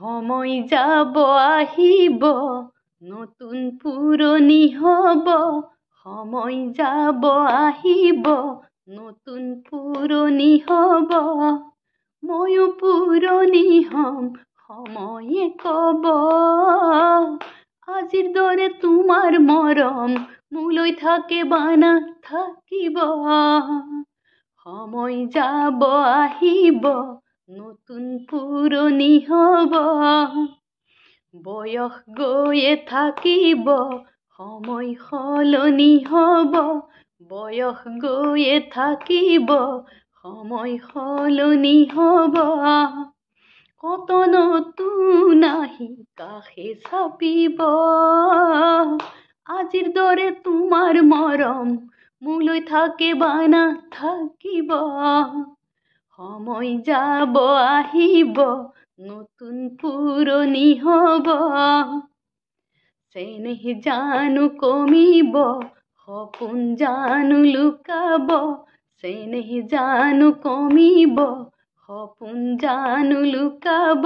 সময় যাব আহিব, নতুন পুৰণি হ'ব। সময় যাব আহিব, নতুন পুৰণি হ'ব। ময়ো পুৰণি হ'ম, সময়ে ক'ব। আজিৰ দৰে তোমাৰ মৰম মোলৈ থাকে বানা থাকিব। সময় যাব আহিব, নতুন পুৰণি হ'ব। বয়স গৈয়ে থাকিব, সময় সলনি হ'ব। বয়স গৈয়ে থাকিব, সময় সলনি হ'ব। কত নতুন আহি কাষে চাপিব। আজিৰ দৰে তোমাৰ মৰম মোলৈ থাকে বানা থাকিব। সময় যাব আহিব, নতুন পুৰণি হ'ব। চেনেহ জানো কমিব, সপোন জানো লুকাব। চেনেহ জানো কমিব, সপোন জানো লুকাব।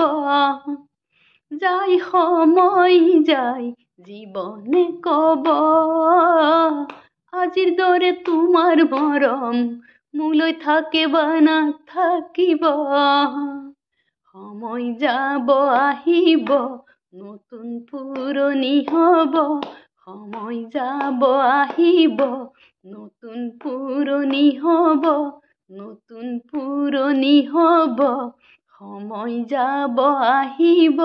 যাই সময় যাই জীৱনে ক'ব। আজিৰ দৰে তোমাৰ মৰম মোলৈ থাকে বানা থাকিব। সময় যাব আহিব, নতুন পুৰণি হ'ব। সময় যাব আহিব, নতুন পুৰণি হ'ব। নতুন পুৰণি হ'ব, সময় যাব আহিব।